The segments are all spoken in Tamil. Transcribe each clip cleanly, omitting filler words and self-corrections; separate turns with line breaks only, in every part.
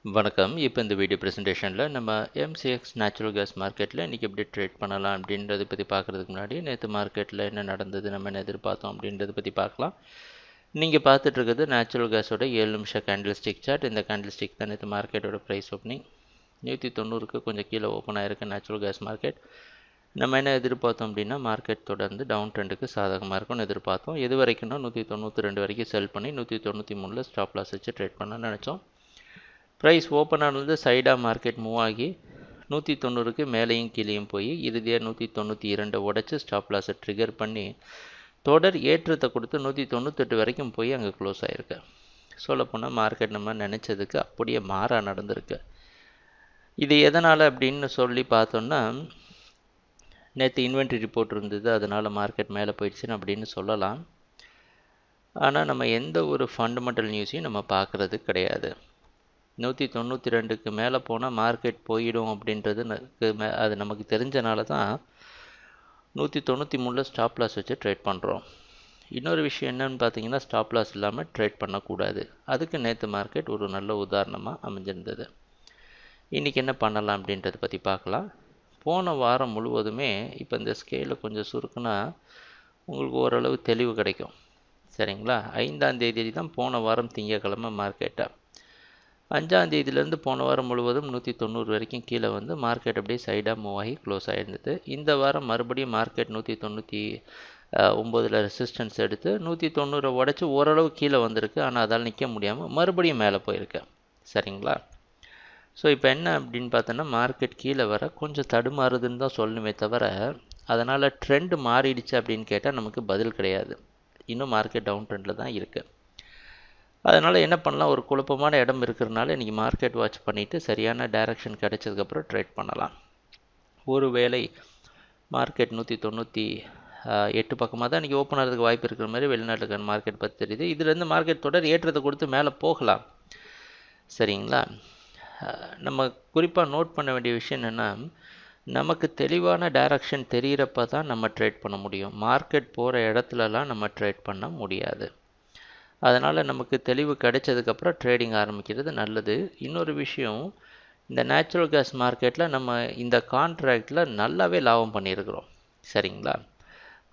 வணக்கம். இப்போ இந்த வீடியோ ப்ரெசன்டேஷனில் நம்ம எம்சிஎக்ஸ் நேச்சுரல் கேஸ் மார்க்கெட்டில் இன்றைக்கி எப்படி ட்ரேட் பண்ணலாம் அப்படின்றத பற்றி பார்க்குறதுக்கு முன்னாடி நேற்று மார்க்கெட்டில் என்ன நடந்தது, நம்ம என்ன எதிர்பார்த்தோம் அப்படின்றத பற்றி பார்க்கலாம். நீங்கள் பார்த்துட்ருக்கிறது நேச்சுரல் கேஸோட 7 நிமிஷம் கேண்டில் ஸ்டிக் சார்ட். இந்த கேண்டில் ஸ்டிக் தான் நேற்று மார்க்கெட்டோட ப்ரைஸ் ஓப்பனிங் 190க்கு கொஞ்சம் கீழே ஓப்பன் ஆகிருக்கு நேச்சுரல் கேஸ் மார்க்கெட். நம்ம என்ன எதிர்பார்த்தோம் அப்படின்னா மார்க்கெட் தொடர்ந்து டவுன் ட்ரெண்டுக்கு சாதகமாக இருக்கும்னு எதிர்பார்த்தோம். எது வரைக்கும்னா 192 வரைக்கும் செல் பண்ணி 193 ஸ்டாப் லாஸ் வச்சு ட்ரேட் பண்ணலாம்னு நினச்சோம். ப்ரைஸ் ஓப்பன் ஆனது சைடாக மார்க்கெட் மூவ் ஆகி 190க்கு மேலேயும் கீழேயும் போய் இறுதியாக 192 உடச்சி ஸ்டாப் லாஸை ட்ரிகர் பண்ணி தொடர் ஏற்றத்தை கொடுத்து 198 வரைக்கும் போய் அங்கே க்ளோஸ் ஆகிருக்கு. சொல்லப்போனால் மார்க்கெட் நம்ம நினச்சதுக்கு அப்படியே மாறாக நடந்திருக்கு. இது எதனால் அப்படின்னு சொல்லி பார்த்தோன்னா, நேற்று இன்வென்ட்ரி ரிப்போர்ட் இருந்தது, அதனால் மார்க்கெட் மேலே போயிடுச்சுன்னு அப்படின்னு சொல்லலாம். ஆனால் நம்ம எந்த ஒரு ஃபண்டமெண்டல் நியூஸையும் நம்ம பார்க்குறது கிடையாது. 192க்கு மேலே போனால் மார்க்கெட் போயிடும் அப்படின்றது அது நமக்கு தெரிஞ்சனால தான் 193 ஸ்டாப் லாஸ் வச்சு ட்ரேட் பண்ணுறோம். இன்னொரு விஷயம் என்னன்னு பார்த்தீங்கன்னா, ஸ்டாப் லாஸ் இல்லாமல் ட்ரேட் பண்ணக்கூடாது. அதுக்கு நேற்று மார்க்கெட் ஒரு நல்ல உதாரணமாக அமைஞ்சிருந்தது. இன்றைக்கி என்ன பண்ணலாம் அப்படின்றத பற்றி பார்க்கலாம். போன வாரம் முழுவதுமே இப்போ இந்த ஸ்கேலை கொஞ்சம் சுருக்குனா உங்களுக்கு ஓரளவு தெளிவு கிடைக்கும். சரிங்களா? 5ஆம் தேதி தான் போன வாரம் திங்கக்கிழமை மார்க்கெட்டை 5ஆம் தேதியிலேருந்து போன வாரம் முழுவதும் 190 வரைக்கும் கீழே வந்து மார்க்கெட் அப்படியே சைடாக மூவ் ஆகி க்ளோஸ் ஆகிருந்தது. இந்த வாரம் மறுபடியும் மார்க்கெட் 199 ரெசிஸ்டன்ஸ் எடுத்து 190 உடச்சி ஓரளவு கீழே வந்திருக்கு. ஆனால் அதால் நிற்க முடியாமல் மறுபடியும் மேலே போயிருக்கு. சரிங்களா? ஸோ இப்போ என்ன அப்படின்னு பார்த்தோன்னா, மார்க்கெட் கீழே வர கொஞ்சம் தடுமாறுதுன்னு தான் சொல்லணுமே தவிர, அதனால் ட்ரெண்டு மாறிடுச்சு அப்படின்னு கேட்டால் நமக்கு பதில் கிடையாது. இன்னும் மார்க்கெட் டவுன் ட்ரெண்டில் தான் இருக்குது. அதனால் என்ன பண்ணலாம், ஒரு குழப்பமான இடம் இருக்கிறதுனால இன்றைக்கி மார்க்கெட் வாட்ச் பண்ணிவிட்டு சரியான டைரக்ஷன் கிடைச்சதுக்கப்புறம் ட்ரேட் பண்ணலாம். ஒருவேளை மார்க்கெட் 198 பக்கமாக தான் இன்றைக்கி ஓப்பன் ஆகிறதுக்கு வாய்ப்பு இருக்கிற மாதிரி வெளிநாட்டுக்கான மார்க்கெட் பற்றி தெரியுது. இதுலேருந்து மார்க்கெட் தொடர் ஏற்றத்தை கொடுத்து மேலே போகலாம். சரிங்களா? நம்ம குறிப்பாக நோட் பண்ண வேண்டிய விஷயம் என்னென்னா, நமக்கு தெளிவான டைரக்ஷன் தெரிகிறப்ப தான் நம்ம ட்ரேட் பண்ண முடியும். மார்க்கெட் போகிற இடத்துலலாம் நம்ம ட்ரேட் பண்ண முடியாது. அதனால் நமக்கு தெளிவு கிடைச்சதுக்கப்புறம் ட்ரேடிங் ஆரம்பிக்கிறது நல்லது. இன்னொரு விஷயம், இந்த நேச்சுரல் கேஸ் மார்க்கெட்டில் நம்ம இந்த கான்ட்ராக்டில் நல்லாவே லாபம் பண்ணியிருக்கிறோம். சரிங்களா?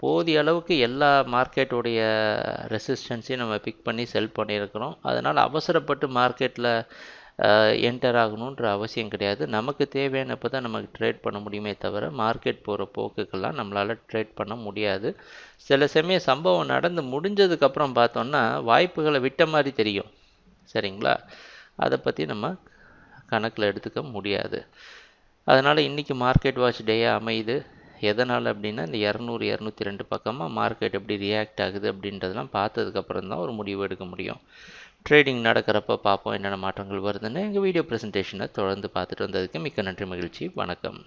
போதிய அளவுக்கு எல்லா மார்க்கெட்டுடைய ரெசிஸ்டன்ஸையும் நம்ம பிக் பண்ணி செல் பண்ணியிருக்கிறோம். அதனால் அவசரப்பட்டு மார்க்கெட்டில் என்டர் ஆகணுன்ற அவசியம் கிடையாது. நமக்கு தேவையானப்போ தான் நமக்கு ட்ரேட் பண்ண முடியுமே தவிர, மார்க்கெட் போகிற போக்குக்கெல்லாம் நம்மளால் ட்ரேட் பண்ண முடியாது. சில சமயம் சம்பவம் நடந்து முடிஞ்சதுக்கப்புறம் பார்த்தோன்னா வாய்ப்புகளை விட்ட மாதிரி தெரியும். சரிங்களா? அதை பற்றி நம்ம கணக்கில் எடுத்துக்க முடியாது. அதனால் இன்றைக்கி மார்க்கெட் வாட்ச் டேயாக அமையுது. எதனால் அப்படின்னா, இந்த 200 202 பக்கமாக மார்க்கெட் எப்படி ரியாக்ட் ஆகுது அப்படின்றதெல்லாம் பார்த்ததுக்கப்புறம் தான் ஒரு முடிவு எடுக்க முடியும். ட்ரேடிங் நடக்கிறப்ப பார்ப்போம் என்னென்ன மாற்றங்கள் வருதுன்னு. எங்கள் வீடியோ ப்ரெசன்டேஷனை தொடர்ந்து பார்த்துட்டு வந்ததுக்கு மிக்க நன்றி, மகிழ்ச்சி. வணக்கம்.